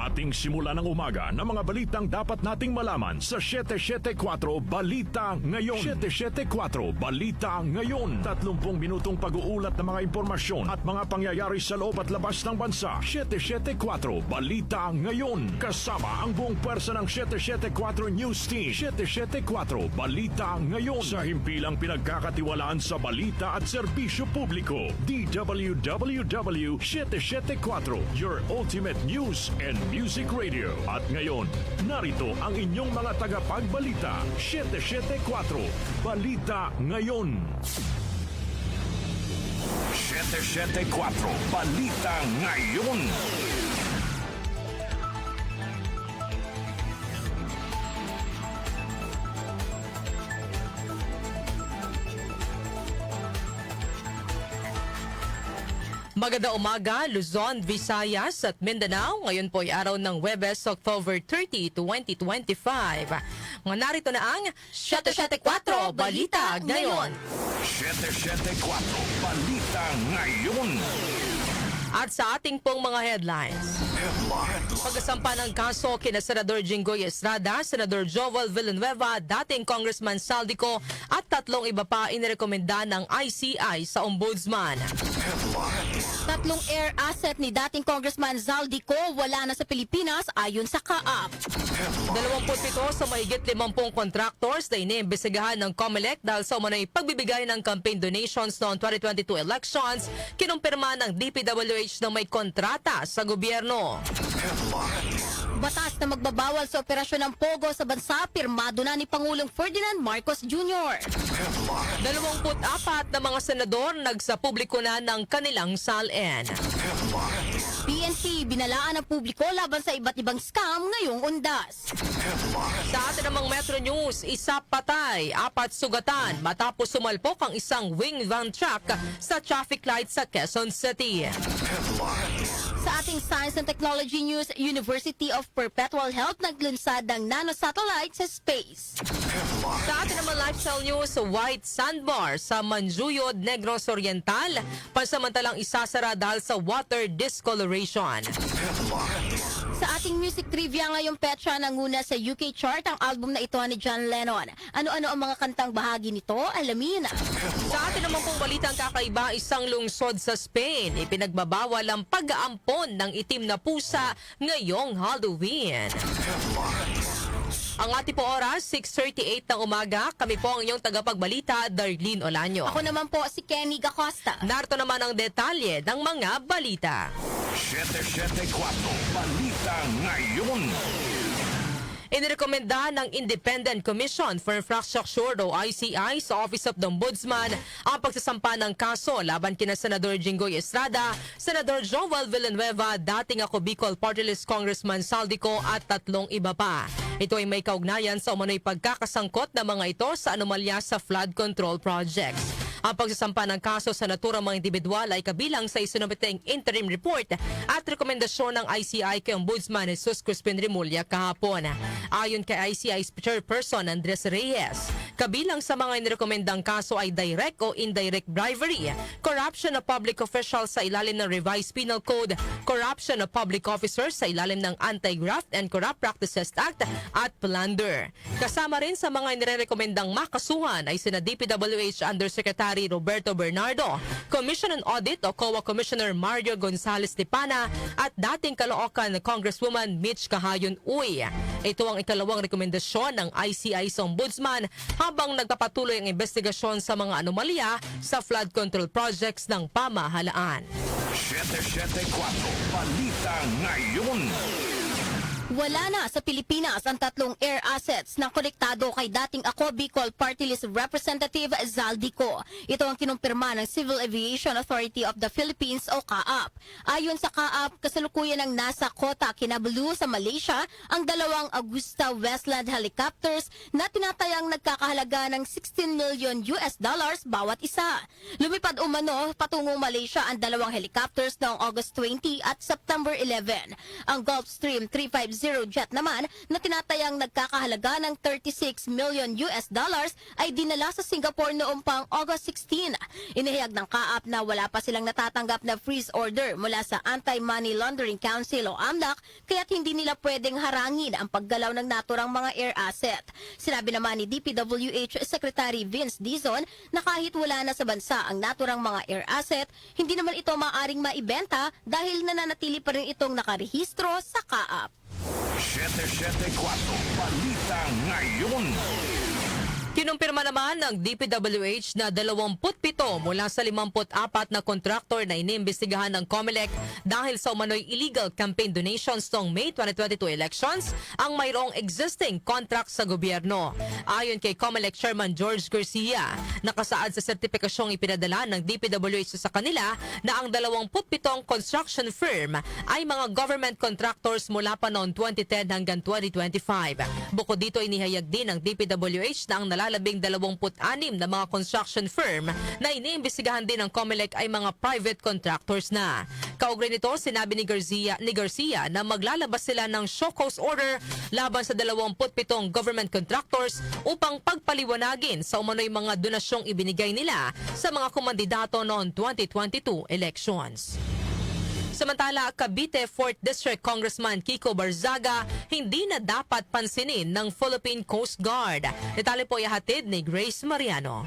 Ating simula ng umaga ng mga balitang dapat nating malaman sa 774 Balita Ngayon. 774 Balita Ngayon. 30 minutong pag-uulat ng mga impormasyon at mga pangyayari sa loob at labas ng bansa. 774 Balita Ngayon. Kasama ang buong pwersa ng 774 News Team. 774 Balita Ngayon. Sa himpilang pinagkakatiwalaan sa balita at serbisyo publiko. DWWW 774, your ultimate news and music radio. At ngayon, narito ang inyong mga tagapagbalita. 774 Balita Ngayon. 774 Balita Ngayon. Magandang umaga, Luzon, Visayas at Mindanao. Ngayon po ay araw ng Huwebes, October 30, 2025. Mga narito na ang 774 Balita Ngayon. 774 Balita Ngayon. At sa ating pong mga headlines. Pagkasampa ng kaso kina Senador Jinggoy Estrada, Senador Joel Villanueva, dating Congressman Saldico at 3 iba pa inirekomenda ng ICI sa Ombudsman. 3 air asset ni dating Congressman Zaldico wala na sa Pilipinas ayon sa CAAP. 27 sa mahigit 50 contractors na iniimbestigahan ng COMELEC dahil sa umunay pagbibigay ng campaign donations noong 2022 elections, kinumpirma ng DPWH na may kontrata sa gobyerno. Batas na magbabawal sa operasyon ng Pogo sa bansa, pirmado na ni Pangulong Ferdinand Marcos Jr. 24 na mga senador nagsapubliko na ng kanilang salin. PNP binalaan ng publiko laban sa iba't ibang scam ngayong undas. Sa atin namang Metro News, 1 patay, 4 sugatan matapos sumalpok ang isang wing van truck sa traffic light sa Quezon City. Sa ating Science and Technology News, University of Perpetual Health naglunsad ng nanosatellite sa space. Sa atin naman Lifestyle News, white sandbar sa Manjuyod, Negros Oriental, pansamantalang isasara dahil sa water discoloration. Sa ating music trivia ngayong petsa nanguna sa UK chart ang album na ito ni John Lennon. Ano-ano ang mga kantang bahagi nito? Alamin. Sa atin naman pong balitang kakaiba, isang lungsod sa Spain, ipinagbabawal ang pag-aampon ng itim na pusa ngayong Halloween. Ang ating po oras, 6:38 ng umaga. Kami po ang inyong tagapagbalita, Darlene Olanyo. Ako naman po si Kenny Gacosta. Narito naman ang detalye ng mga balita. 774 Balita Ngayon. Inirekomenda ng Independent Commission for Infrastructure o ICI sa Office of the Ombudsman ang pagsasampa ng kaso laban kina Senador Jinggoy Estrada, Senador Joel Villanueva, dating ako Bicol Party List Congressman Saldico at 3 iba pa. Ito ay may kaugnayan sa umano'y pagkakasangkot ng mga ito sa anomalya sa flood control projects. Ang pagsasampa ng kaso sa naturang mga individual ay kabilang sa isinumiting interim report at rekomendasyon ng ICI kay Ombudsman Jesus Crispin Remulla kahapon. Ayon kay ICI Chairperson Andres Reyes, kabilang sa mga inirekomendang kaso ay direct o indirect bribery, corruption of public officials sa ilalim ng Revised Penal Code, corruption of public officers sa ilalim ng Anti-Graft and Corrupt Practices Act at plunder. Kasama rin sa mga inirekomendang makasuhan ay sina DPWH Undersecretary Roberto Bernardo, Commission on Audit o COA Commissioner Mario Gonzales de Pana at dating Caloocan Congresswoman Mitch Kahayon Uy. Ito ang ikalawang rekomendasyon ng ICI sa Ombudsman habang nagpapatuloy ang investigasyon sa mga anomalya sa flood control projects ng pamahalaan. 774 Balita Ngayon. Wala na sa Pilipinas ang 3 air assets na konektado kay dating ako Bicol Party List Representative Zaldico. Ito ang kinumpirma ng Civil Aviation Authority of the Philippines o CAAP. Ayon sa CAAP, kasalukuyan ng nasa Kota Kinabalu sa Malaysia ang 2 Augusta Westland helicopters na tinatayang nagkakahalaga ng $16 million bawat isa. Lumipad umano patungong Malaysia ang 2 helicopters noong August 20 at September 11. Ang Gulfstream 350 Sub-Zero jet naman na tinatayang nagkakahalaga ng $36 million ay dinala sa Singapore noong pang August 16. Inihayag ng kaap na wala pa silang natatanggap na freeze order mula sa Anti-Money Laundering Council o AMLAC, kaya't hindi nila pwedeng harangin ang paggalaw ng naturang mga air asset. Sinabi naman ni DPWH Secretary Vince Dizon na kahit wala na sa bansa ang naturang mga air asset, hindi naman ito maaring maibenta dahil nananatili pa rin itong nakarehistro sa kaap. 774 Balita Ngayon. Kinumpirma naman ng DPWH na 27 mula sa 54 na kontraktor na inimbestigahan ng COMELEC dahil sa umano'y illegal campaign donations noong May 2022 elections ang mayroong existing contract sa gobyerno. Ayon kay COMELEC Chairman George Garcia, nakasaad sa sertipikasyong ipinadala ng DPWH sa kanila na ang 27 construction firm ay mga government contractors mula pa noong 2010 hanggang 2025. Bukod dito, inihayag din ng DPWH na ang nalalabing 26 na mga construction firm na iniimbestigahan din ng COMELEC ay mga private contractors na. Kaugnay nito, sinabi ni Garcia na maglalabas sila ng show cause order laban sa 27 government contractors upang pagpaliwanagin sa umano'y mga donasyong ibinigay nila sa mga kumandidato noong 2022 elections. Samantala, Cavite 4th District Congressman Kiko Barzaga hindi na dapat pansinin ng Philippine Coast Guard. Detalye po ihatid ni Grace Mariano.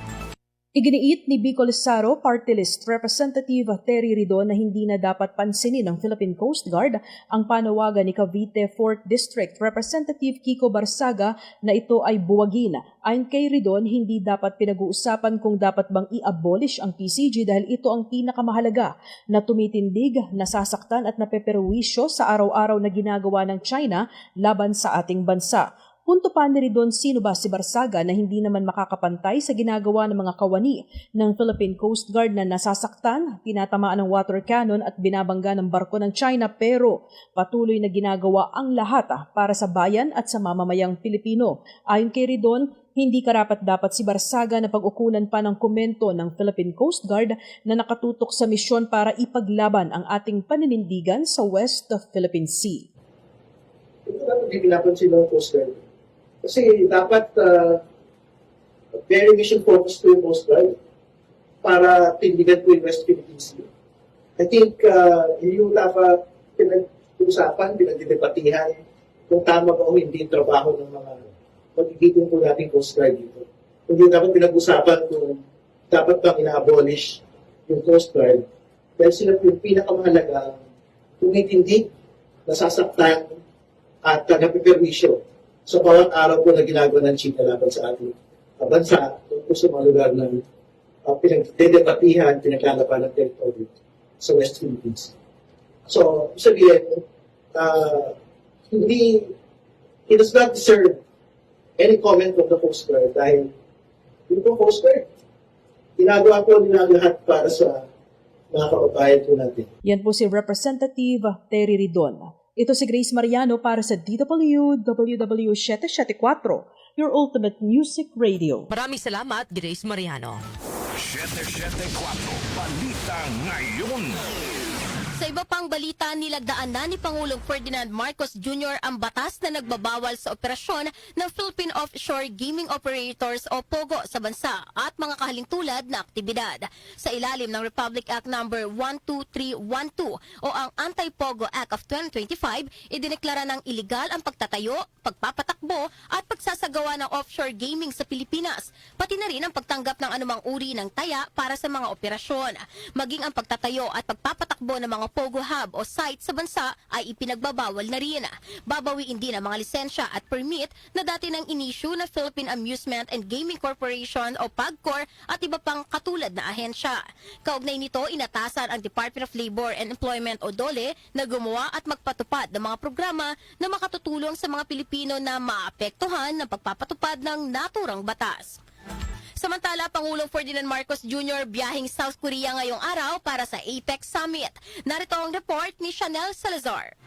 Iginiit ni Bicol Saro Party List Representative Terry Ridon na hindi na dapat pansinin ng Philippine Coast Guard ang panawagan ni Cavite 4th District Representative Kiko Barzaga na ito ay buwagin. Ayon kay Ridon, hindi dapat pinag-uusapan kung dapat bang i-abolish ang PCG dahil ito ang pinakamahalaga na tumitindig, nasasaktan at napeperwisyo sa araw-araw na ginagawa ng China laban sa ating bansa. Punto pa ni Ridon, sino ba si Barzaga na hindi naman makakapantay sa ginagawa ng mga kawani ng Philippine Coast Guard na nasasaktan, tinatamaan ng water cannon at binabangga ng barko ng China pero patuloy na ginagawa ang lahat para sa bayan at sa mamamayang Pilipino. Ayon kay Ridon, hindi karapat-dapat si Barzaga na pag-ukulan pa ng komento ng Philippine Coast Guard na nakatutok sa misyon para ipaglaban ang ating paninindigan sa West of Philippine Sea. Ito dapat hindi pinapansin ng Coast Guard. Kasi dapat very mission-focused to yung Coast Guard para tindigan po yung West Philippine Sea. I think yung dapat pinag-usapan, pinag-debatihan kung tama ba o hindi yung trabaho ng mga magiging po natin Coast Guard dito. Hindi dapat pinag-usapan kung dapat bang ina-abolish yung Coast Guard dahil sila po yung pinakamahalaga tumitindig, nasasaktan at napiperwisyo sa bawat araw po na ginagawa ng China laban sa ating bansa tungkol sa mga lugar ng pinagdedebatihan, pinaglalaban ng territory sa West Philippines. So, sabihin, it does not deserve any comment of the Coast Guard dahil yung po Coast Guard, ginagawa po nila lahat para sa mga kababayan po natin. Yan po si Representative Terry Ridon. Ito si Grace Mariano para sa DW 774, your ultimate music radio. Maraming salamat, Grace Mariano. 774 Balita Ngayon. Sa iba pang balita, nilagdaan na ni Pangulong Ferdinand Marcos Jr. ang batas na nagbabawal sa operasyon ng Philippine Offshore Gaming Operators o POGO sa bansa at mga kahalintulad na aktibidad. Sa ilalim ng Republic Act No. 12312 o ang Anti-POGO Act of 2025, idineklara ng iligal ang pagtatayo, pagpapatakbo at pagsasagawa ng offshore gaming sa Pilipinas, pati na rin ang pagtanggap ng anumang uri ng taya para sa mga operasyon. Maging ang pagtatayo at pagpapatakbo ng mga POGO hub o site sa bansa ay ipinagbabawal na rin. Babawiin din ang mga lisensya at permit na dati nang inisyu na Philippine Amusement and Gaming Corporation o PAGCOR at iba pang katulad na ahensya. Kaugnay nito, inatasan ang Department of Labor and Employment o DOLE na gumawa at magpatupad ng mga programa na makatutulong sa mga Pilipino na maapektuhan ng pagpapatupad ng naturang batas. Samantala, Pangulong Ferdinand Marcos Jr. biyaheng South Korea ngayong araw para sa APEC Summit. Narito ang report ni Chanel Salazar.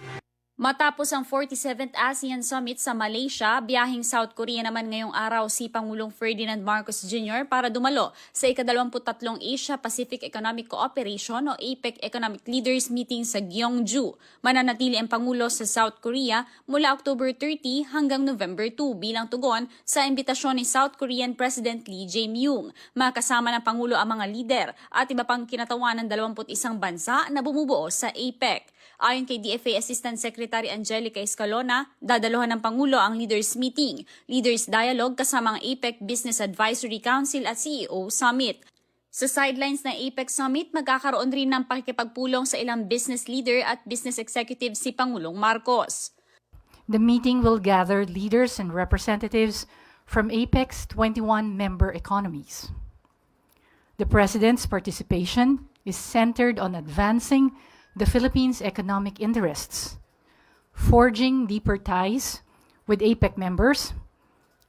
Matapos ang 47th ASEAN Summit sa Malaysia, biyaheng South Korea naman ngayong araw si Pangulong Ferdinand Marcos Jr. para dumalo sa ika-23 Asia-Pacific Economic Cooperation o APEC Economic Leaders Meeting sa Gyeongju. Mananatili ang Pangulo sa South Korea mula October 30 hanggang November 2 bilang tugon sa imbitasyon ni South Korean President Lee Jae-myung. Makasama ng Pangulo ang mga lider at iba pang kinatawan ng 21 bansa na bumubuo sa APEC. Ayon kay DFA Assistant Secretary Angelica Escalona, dadaluhan ng Pangulo ang Leaders Meeting, Leaders Dialogue kasama ang APEC Business Advisory Council at CEO Summit. Sa sidelines ng APEC Summit, magkakaroon rin ng pakikipagpulong sa ilang business leader at business executive si Pangulong Marcos. The meeting will gather leaders and representatives from APEC's 21 member economies. The President's participation is centered on advancing the Philippines' economic interests, forging deeper ties with APEC members,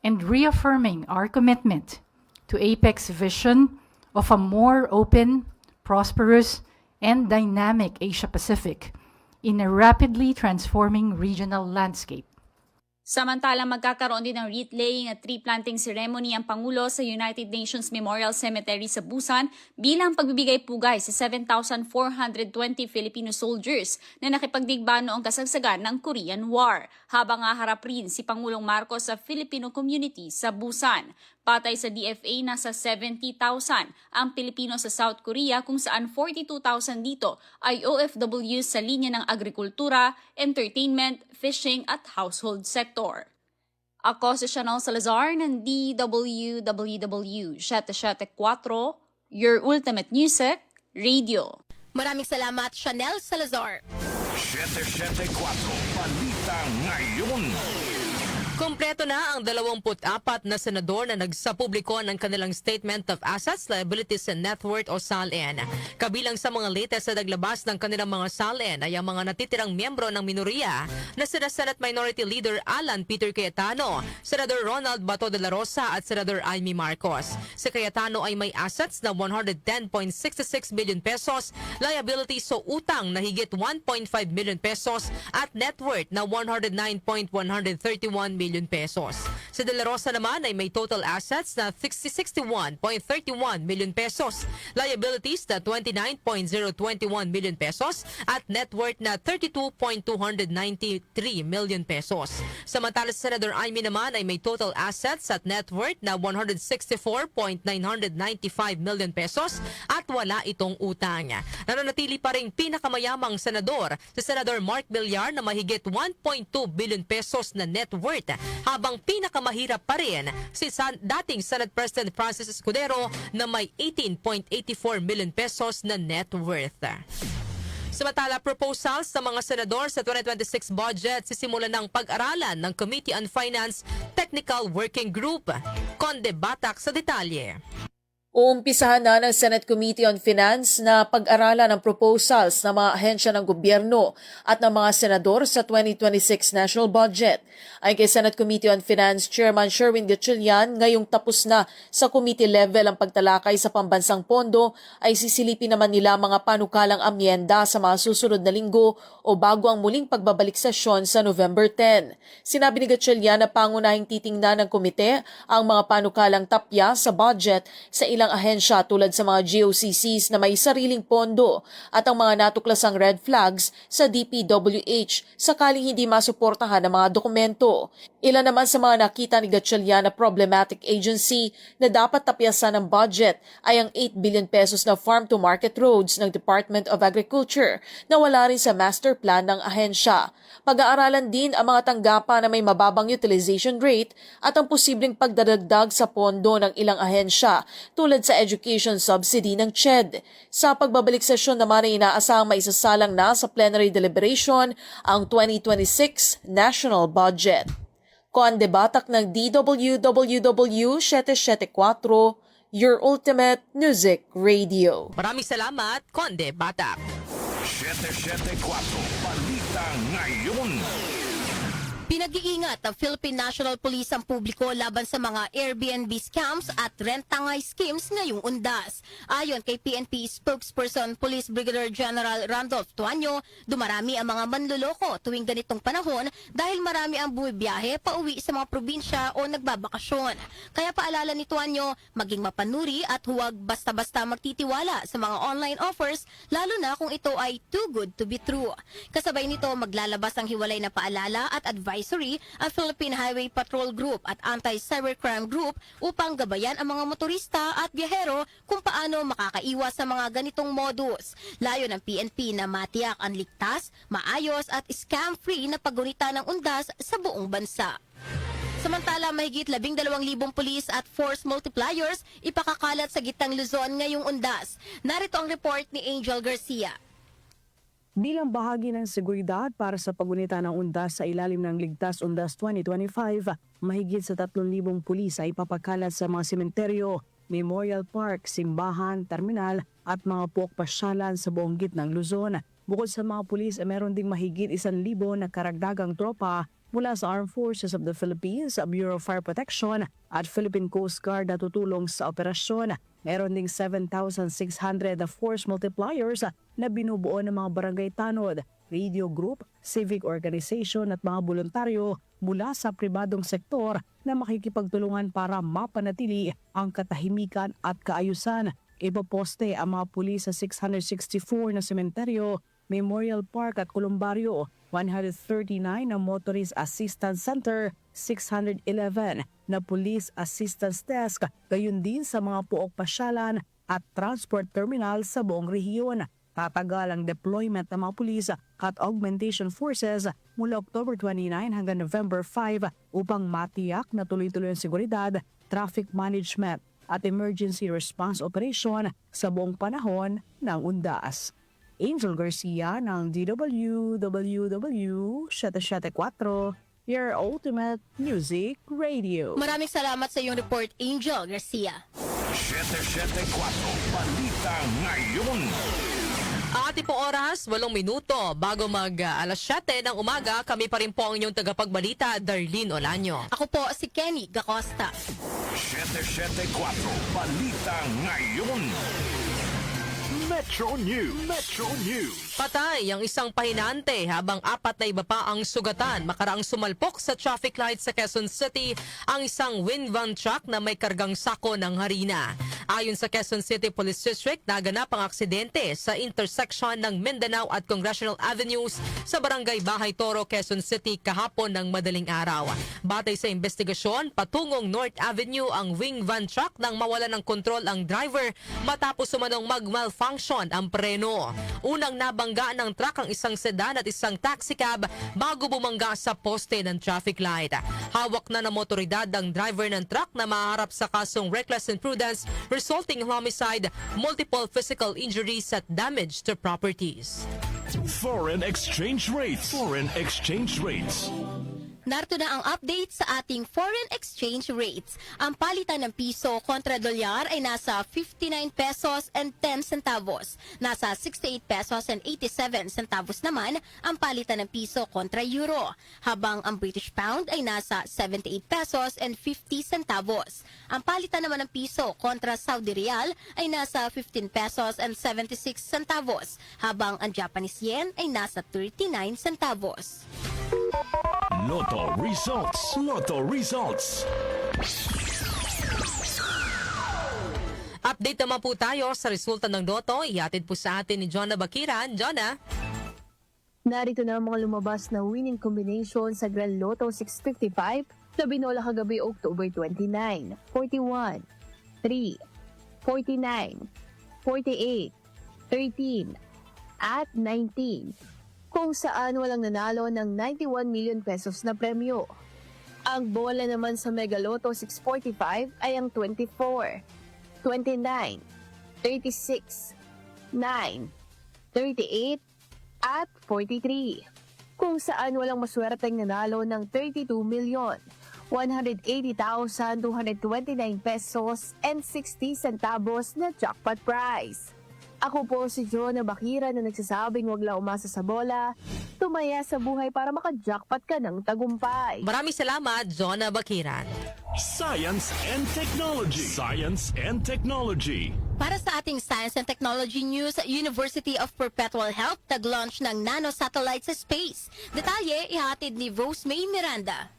and reaffirming our commitment to APEC's vision of a more open, prosperous, and dynamic Asia-Pacific in a rapidly transforming regional landscape. Samantalang magkakaroon din ng wreath laying at tree planting ceremony ang Pangulo sa United Nations Memorial Cemetery sa Busan bilang pagbibigay pugay sa 7,420 Filipino soldiers na nakipagdigba noong kasagsagan ng Korean War, habang haharap rin si Pangulong Marcos sa Filipino community sa Busan. Patay sa DFA, nasa 70,000 ang Pilipino sa South Korea kung saan 42,000 dito ay OFW sa linya ng agrikultura, entertainment, fishing at household sector. Ako si Chanel Salazar ng DWWW 774, Your Ultimate Music Radio. Maraming salamat, Chanel Salazar. 774 Balita Ngayon. Kompleto na ang 24 na senador na nagsapubliko ng kanilang Statement of Assets, Liabilities and Net Worth o SALN. Kabilang sa mga latest na naglabas ng kanilang mga SALN ay ang mga natitirang miyembro ng minoriya na sina Senate Minority Leader Alan Peter Cayetano, Senador Ronald Bato de la Rosa at Senador Amy Marcos. Si Cayetano ay may assets na 110.66 billion pesos, liabilities o utang na higit 1.5 million pesos at net worth na 109.131 million pesos. Si De La Rosa naman ay may total assets na 61.31 million pesos, liabilities na 29.021 million pesos at net worth na 32.293 million pesos. Samantala si Senador Amy naman ay may total assets at net worth na 164.995 million pesos at wala itong utang. Nananatili pa rin pinakamayamang senador si Senador Mark Villar na mahigit 1.2 billion pesos na net worth, habang pinakamahirap pa rin si dating Senate President Francis Escudero na may 18.84 million pesos na net worth. Samantala, proposals sa mga senador sa 2026 budget sisimulan ng pag-aralan ng Committee on Finance Technical Working Group. Conde Batak sa detalye. Uumpisahan na ng Senate Committee on Finance na pag-aralan ng proposals ng mga ahensya ng gobyerno at ng mga senador sa 2026 national budget. Ayon kay Senate Committee on Finance Chairman Sherwin Gatchalian, ngayong tapos na sa committee level ang pagtalakay sa pambansang pondo, ay sisilipin naman nila mga panukalang amyenda sa mga susunod na linggo o bago ang muling pagbabalik sesyon sa November 10. Sinabi ni Gatchalian na pangunahing titingnan ng komite ang mga panukalang tapya sa budget sa ilang ahensya tulad sa mga GOCCs na may sariling pondo at ang mga natuklasang red flags sa DPWH sakaling hindi masuportahan ng mga dokumento. Ilan naman sa mga nakita ni Gatchalian na problematic agency na dapat tapyasan ng budget ay ang 8 billion pesos na farm-to-market roads ng Department of Agriculture na wala rin sa master plan ng ahensya. Pag-aaralan din ang mga tanggapan na may mababang utilization rate at ang posibleng pagdadagdag sa pondo ng ilang ahensya tulad sa education subsidy ng CHED. Sa pagbabalik sesyon naman ay inaasahang maisasalang na sa plenary deliberation ang 2026 national budget. Conde Batak ng DWWW 774, Your Ultimate Music Radio. Maraming salamat, Conde Batak. 774 Balita Ngayon. Pinag-iingat ng Philippine National Police ang publiko laban sa mga Airbnb scams at rent-tangay schemes ngayong undas. Ayon kay PNP spokesperson Police Brigadier General Randolph Tuanyo, dumarami ang mga manloloko tuwing ganitong panahon dahil marami ang bumibiyahe pauwi sa mga probinsya o nagbabakasyon. Kaya paalala ni Tuanyo, maging mapanuri at huwag basta-basta magtitiwala sa mga online offers, lalo na kung ito ay too good to be true. Kasabay nito, maglalabas ang hiwalay na paalala at advisory ang Philippine Highway Patrol Group at Anti-Cybercrime Group upang gabayan ang mga motorista at biyahero kung paano makakaiwas sa mga ganitong modus. Layo ng PNP na matiyak ang ligtas, maayos at scam-free na paggunita ng undas sa buong bansa. Samantala, mahigit 12,000 pulis at force multipliers ipakakalat sa gitnang Luzon ngayong undas. Narito ang report ni Angel Garcia. Bilang bahagi ng seguridad para sa paggunita ng undas sa ilalim ng Ligtas Undas 2025, mahigit sa 3,000 pulis ay ipapakalat sa mga sementeryo, memorial park, simbahan, terminal at mga puok-pasyalan sa buong gitnang Luzon. Bukod sa mga pulis, meron ding mahigit 1,000 na karagdagang tropa mula sa Armed Forces of the Philippines, Bureau of Fire Protection at Philippine Coast Guard na tutulong sa operasyon. Meron ding 7,600 na force multipliers na binubuo ng mga barangay tanod, radio group, civic organization at mga voluntaryo mula sa pribadong sektor na makikipagtulungan para mapanatili ang katahimikan at kaayusan. Ipoposte ang mga pulis sa 664 na sementeryo, memorial park at kolumbaryo, 139 na Motorist Assistance Center, 611 na Police Assistance Desk, gayon din sa mga puok pasyalan at transport terminal sa buong rehiyon. Tatagal ang deployment ng mga pulis at augmentation forces mula October 29 hanggang November 5 upang matiyak na tuloy-tuloy ang seguridad, traffic management at emergency response operation sa buong panahon ng undas. Angel Garcia ng DWWW 774, your ultimate music radio. Maraming salamat sa iyong report, Angel Garcia. 774 Balita Ngayon. Ati po oras, 8 minuto. Bago alas 7 ng umaga, kami pa rin po ang inyong tagapagbalita, Darlene Olanyo. Ako po si Kenny Gacosta. 774 Balita Ngayon. Metro News. Metro News. Patay ang isang pahinante habang 4 na iba pa ang sugatan. Makaraang sumalpok sa traffic light sa Quezon City ang isang wind van truck na may kargang sako ng harina. Ayon sa Quezon City Police District, naganap ang aksidente sa intersection ng Mindanao at Congressional Avenues sa Barangay Bahay Toro, Quezon City kahapon ng madaling araw. Batay sa investigasyon, patungong North Avenue ang wing van truck nang mawala ng kontrol ang driver matapos umanong mag-malfunction ang preno. Unang nabangga ng truck ang isang sedan at isang taxicab bago bumangga sa poste ng traffic light. Hawak na ng motoridad ang driver ng truck na maharap sa kasong reckless imprudence resulting homicide, multiple physical injuries at damage to properties. Foreign exchange rates. Foreign exchange rates. Narito na ang update sa ating foreign exchange rates. Ang palitan ng piso kontra dolyar ay nasa 59 pesos and 10 centavos. Nasa 68 pesos and 87 centavos naman ang palitan ng piso kontra euro. Habang ang British pound ay nasa 78 pesos and 50 centavos. Ang palitan naman ng piso kontra Saudi Riyal ay nasa 15 pesos and 76 centavos. Habang ang Japanese yen ay nasa 39 centavos. Lotto results. Lotto results. Update naman po tayo sa resulta ng Lotto. Ihatid po sa atin ni Jonah Bakiran. Jonah? Narito na ang mga lumabas na winning combination sa Grand Lotto 655 na binola kagabi October 29, 41, 3, 49, 48, 13, at 19. Kung saan walang nanalo ng 91 million pesos na premyo. Ang bola naman sa Mega Lotto 645 ay ang 24, 29, 36, 9, 38, at 43. Kung saan walang maswerteng nanalo ng 32,180,229 pesos and 60 centavos na jackpot prize. Ako po si Jonah Bakira na nagsasabing wag lang umasa sa bola, tumaya sa buhay para makajackpot ka ng tagumpay. Maraming salamat, Jonah Bakiran. Science and Technology. Science and Technology. Para sa ating Science and Technology News, University of Perpetual Health nag-launch ng nanosatellite sa space. Detalye ihatid ni Rose May Miranda.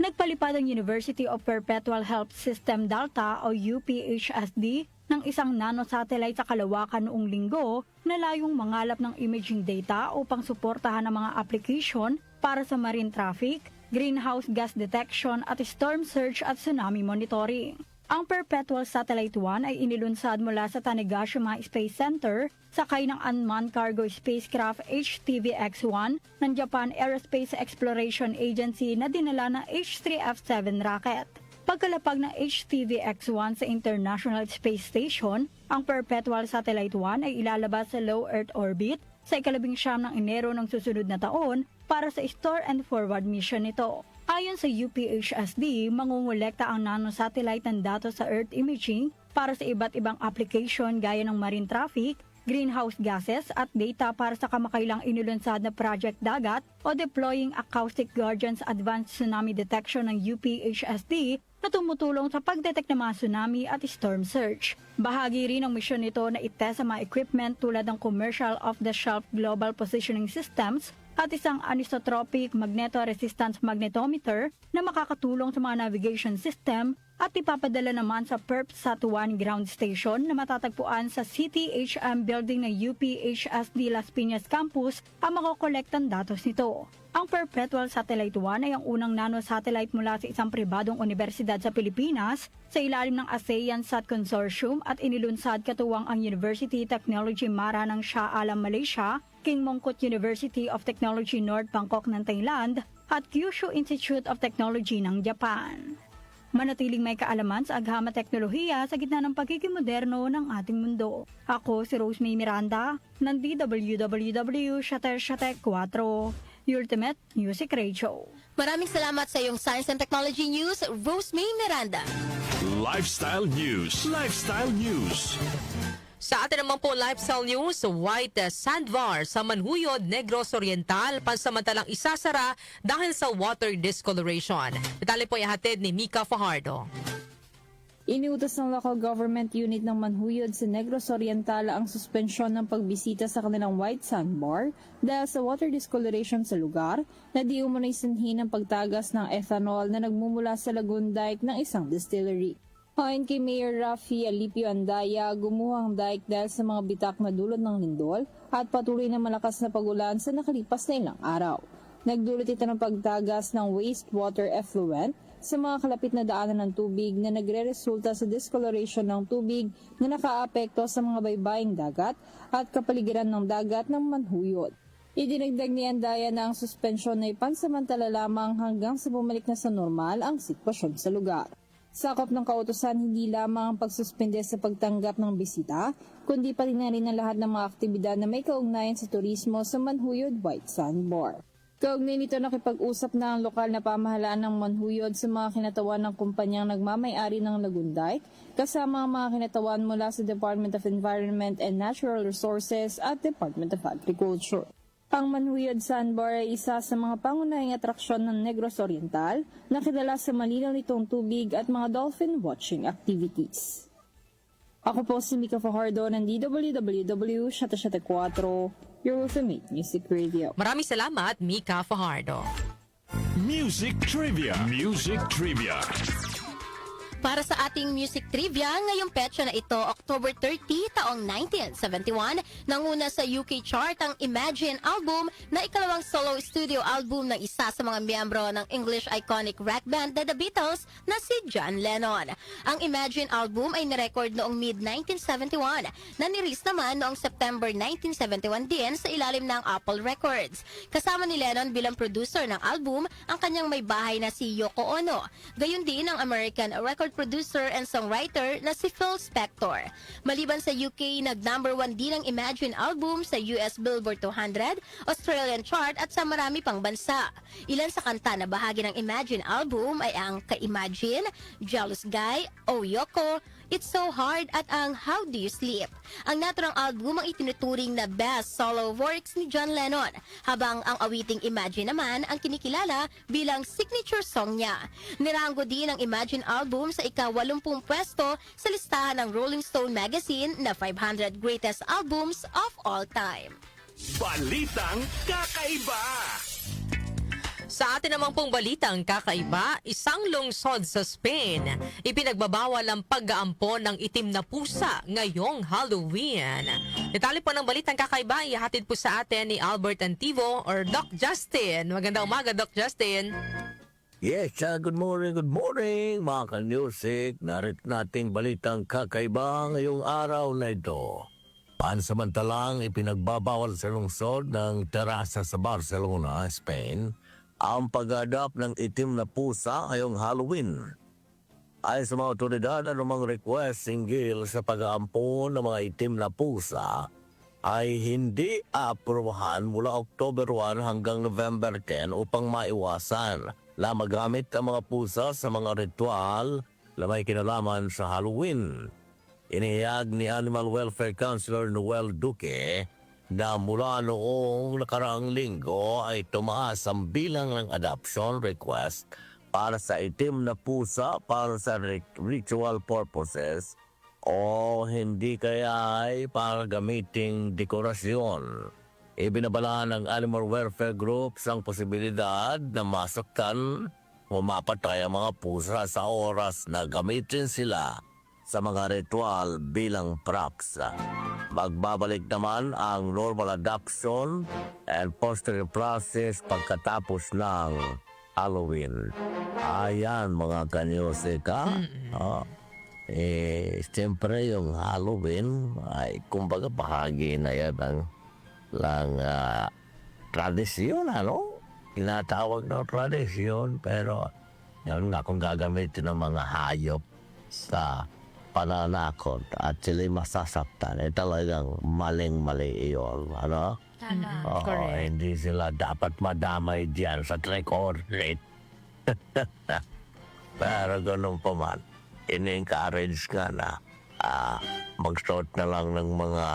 Nagpalipad ang University of Perpetual Health System Delta o UPHSD ng isang nanosatellite sa Kalawakan noong linggo na layong mangalap ng imaging data upang suportahan ang mga application para sa marine traffic, greenhouse gas detection at storm surge at tsunami monitoring. Ang Perpetual Satellite 1 ay inilunsad mula sa Tanegashima Space Center sakay ng unmanned cargo spacecraft HTVX-1 ng Japan Aerospace Exploration Agency na dinala ng H3F7 rocket. Pagkalapag ng HTVX-1 sa International Space Station, ang Perpetual Satellite 1 ay ilalabas sa low Earth orbit sa ika-19 ng Enero ng susunod na taon para sa store and forward mission nito. Ayon sa UPHSD, mangungulekta ang nanosatellite ng datos sa Earth imaging para sa iba't ibang application gaya ng marine traffic, greenhouse gases at data para sa kamakailang inilunsad na Project Dagat o Deploying Acoustic Guardians Advanced Tsunami Detection ng UPHSD na tumutulong sa pagdetect ng mga tsunami at storm surge. Bahagi rin ng misyon nito na itest sa mga equipment tulad ng commercial off-the-shelf global positioning systems at isang anisotropic magneto-resistance magnetometer na makakatulong sa mga navigation system at ipapadala naman sa PerpSat-1 ground station na matatagpuan sa CTHM building ng UPHSD Las Piñas Campus ang makokolektang datos nito. Ang Perpetual Satellite 1 ay ang unang nanosatellite mula sa isang pribadong universidad sa Pilipinas sa ilalim ng ASEAN Sat Consortium at inilunsad katuwang ang University Technology Mara ng Shah Alam, Malaysia, King Mongkut University of Technology North Bangkok ng Thailand at Kyushu Institute of Technology ng Japan. Manatiling may kaalaman sa agham at teknolohiya sa gitna ng pagiging moderno ng ating mundo. Ako si Rose May Miranda ng DWWW Shatter 4, Ultimate Music Radio. Maraming salamat sa iyong Science and Technology News, Rose May Miranda. Lifestyle News. Lifestyle News. Sa atin naman po lifestyle news, White Sandbar sa Manhuyod, Negros Oriental, pansamantalang isasara dahil sa water discoloration. Detalye po ihatid ni Mika Fajardo. Iniutos ng local government unit ng Manhuyod sa Negros Oriental ang suspensyon ng pagbisita sa kanilang White Sandbar dahil sa water discoloration sa lugar na di umano'y sanhi ng pagtagas ng ethanol na nagmumula sa lagoon dike ng isang distillery. Ayon kay Mayor Rafi Alipio Andaya, gumuho ang dike dahil sa mga bitak na dulot ng lindol at patuloy na malakas na pagulan sa nakalipas na ilang araw. Nagdulot ito ng pagtagas ng wastewater effluent sa mga kalapit na daanan ng tubig na nagre-resulta sa discoloration ng tubig na nakaapekto sa mga baybaying dagat at kapaligiran ng dagat ng Manhuyod. Idinagdag ni Andaya na ang suspensyon ay pansamantala lamang hanggang sa bumalik na sa normal ang sitwasyon sa lugar. Sakop ng kautusan hindi lamang ang pagsuspende sa pagtanggap ng bisita, kundi pati na rin ang lahat ng mga aktibidad na may kaugnayan sa turismo sa Manhuyod White Sandbar. Kaugnay nito nakipag-usap na ang lokal na pamahalaan ng Manhuyod sa mga kinatawan ng kumpanyang nagmamay-ari ng Lagoon Dike, kasama ang mga kinatawan mula sa Department of Environment and Natural Resources at Department of Agriculture. Ang Manhuyod Sandbar ay isa sa mga pangunahing atraksyon ng Negros Oriental na kilala sa malinaw nitong tubig at mga dolphin watching activities. Ako po si Mika Fajardo ng DWWW Shatter 4, your ultimate music radio. Maraming salamat, Mika Fajardo. Music Trivia. Music Trivia. Para sa ating music trivia, ngayong petsa na ito, October 30, taong 1971, nanguna sa UK chart ang Imagine album na ikalawang solo studio album ng isa sa mga miyembro ng English iconic rock band na The Beatles na si John Lennon. Ang Imagine album ay nirecord noong mid-1971 na nirelease naman noong September 1971 din sa ilalim ng Apple Records. Kasama ni Lennon bilang producer ng album ang kanyang may bahay na si Yoko Ono. Gayon din ang American record producer and songwriter na si Phil Spector. Maliban sa UK, nag-number 1 din ang Imagine album sa US Billboard 200, Australian chart at sa marami pang bansa. Ilan sa kanta na bahagi ng Imagine album ay ang Ka-Imagine, Jealous Guy, Oh Yoko, It's So Hard at ang How Do You Sleep. Ang naturang album ang itinuturing na best solo works ni John Lennon, habang ang awiting Imagine naman ang kinikilala bilang signature song niya. Niranggo din ang Imagine album sa ika-80 pwesto sa listahan ng Rolling Stone magazine na 500 greatest albums of all time. Balitang kakaiba! Sa atin namang pong balitang kakaiba, isang lungsod sa Spain, ipinagbabawal ang pag-aampon ng itim na pusa ngayong Halloween. Detalye po ng balitang kakaiba, ihatid po sa atin ni Albert Antivo or Doc Justin. Magandang umaga, Doc Justin. Yes, good morning mga ka-music. Narito nating balitang kakaiba ngayong araw na ito. Pansamantalang ipinagbabawal sa lungsod ng Terrassa sa Barcelona, Spain, ang pag-adapt ng itim na pusa ngayong Halloween. Ayon sa mga otoridad, anumang request hinggil sa pag-aampon ng mga itim na pusa ay hindi aprobahan mula October 1 hanggang November 10 upang maiwasan na magamit ang mga pusa sa mga ritual na may kinalaman sa Halloween. Inihayag ni Animal Welfare Councilor Noel Duque na mula noong nakaraang linggo ay tumaas ang bilang ng adoption request para sa itim na pusa para sa ritual purposes o hindi kaya ay para gamiting dekorasyon. Ibinabala ng Animal Welfare Groups ang posibilidad na masaktan o mapatay ang mga pusa sa oras na gamitin sila sa mga ritual bilang props. Magbabalik naman ang normal adoption and posterior process pagkatapos ng Halloween. Ayan mga kanyosika. Siyempre yung Halloween ay kumbaga bahagi na yan ng tradisyon, ano? Tinatawag na tradisyon, pero yun nga kung gagamitin ng mga hayop sa pananakot at sila'y masasaktan, talagang maling-mali iyon, ano? Tama. Correct. Hindi sila dapat madamay diyan sa trick or treat. Pero ganun pa man, in-encourage nga na mag-start na lang ng mga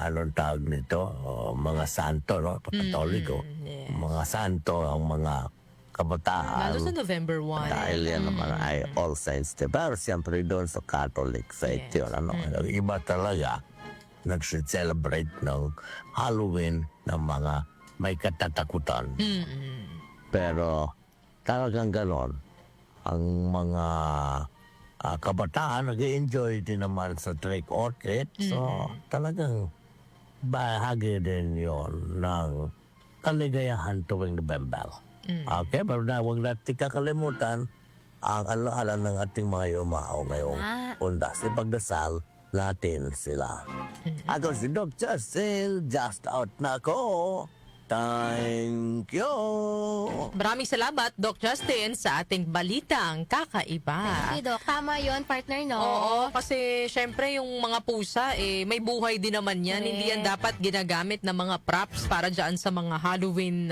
anong tawag nito, mga santo, no? Katoliko. Yes. Mga santo ang mga kabataan. Lalo sa November 1. Dahil yan naman ay All Saints Day. Pero siyempre doon sa Catholic faith yun. Ano? Iba talaga nag-celebrate ng Halloween ng mga may katatakutan. Pero talagang ganon. Ang mga kabataan nag-enjoy din naman sa trick or treat. So talagang bahagi din yon ng kaligayahan tuwing November. Okay, pero na huwag natin kakalimutan ang alaala ng ating mga yumao ngayong undas. Ipagdasal natin sila. Ako si Doc Justin, just out na ako. Thank you! Maraming salamat, Doc Justin, sa ating balitang kakaiba. Thank you, Doc. Tama yun, partner, no? Oo, kasi syempre yung mga pusa, may buhay din naman yan. Correct. Hindi yan dapat ginagamit na mga props para dyan sa mga Halloween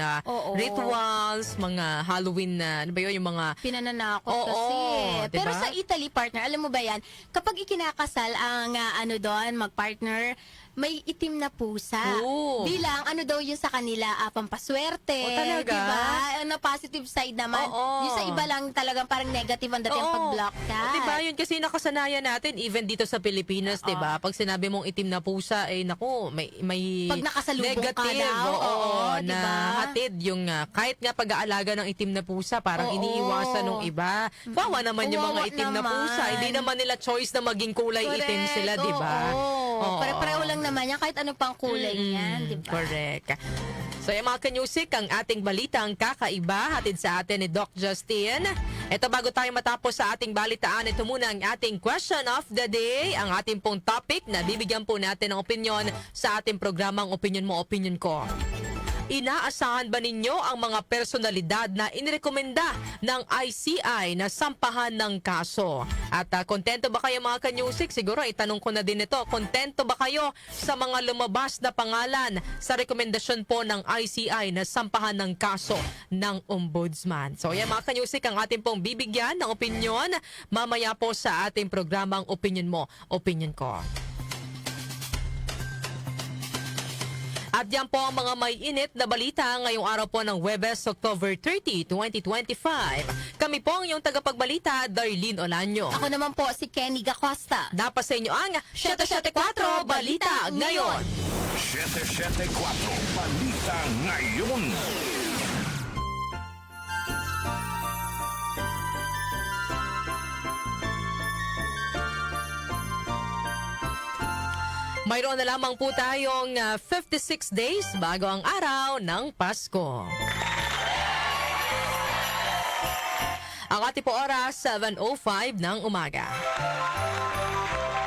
rituals, mga Halloween ano ba yun, yung mga... Pinananakot Oo, kasi. diba? Pero sa Italy, partner, alam mo ba yan, kapag ikinakasal ang mag-partner, may itim na pusa. Oo. Bilang, daw yun sa kanila, pampaswerte. O, talaga? Diba? Positive side naman. Oo. Yung sa iba lang talagang parang negative ang dating pag-block ka. Diba, yun kasi nakasanayan natin, even dito sa Pilipinas, diba? Pag sinabi mong itim na pusa, naku, may Pag nakasalubong negative, ka daw, na diba? hatid yung, kahit nga pag-aalaga ng itim na pusa, parang iniiwasan ng iba. Kawawa naman yung mga Kawawa itim na naman. pusa. Hindi naman nila choice na maging kulay itim sila, diba? Oo. Pare-pareho lang naman yan, kahit ano pang kulay niyan, diba? Correct. So yung mga kanyusik, ang ating balitang kakaiba, hatid sa atin ni Doc Justin. Ito, bago tayo matapos sa ating balitaan, ito muna ang ating question of the day, ang ating pong topic na bibigyan po natin ng opinion sa ating programang Opinion Mo, Opinion Ko. Inaasahan ba ninyo ang mga personalidad na inirekomenda ng ICI na sampahan ng kaso? At kontento ba kayo mga kanyusik? Siguro itanong ko na din ito. Kontento ba kayo sa mga lumabas na pangalan sa rekomendasyon po ng ICI na sampahan ng kaso ng Ombudsman? So yan mga kanyusik, ang ating pong bibigyan ng opinyon mamaya po sa ating programang Opinion Mo, Opinion Ko. At yan po ang mga may init na balita ngayong araw po ng Huwebes, October 30, 2025. Kami po ang iyong tagapagbalita, Darlene Olanyo. Ako naman po si Kenny Gacosta. Dapat sa inyo ang 774 Balita Ngayon. 774 Balita Ngayon. Mayroon na lamang po tayong 56 days bago ang araw ng Pasko. Ang ating po oras, 7:05 ng umaga.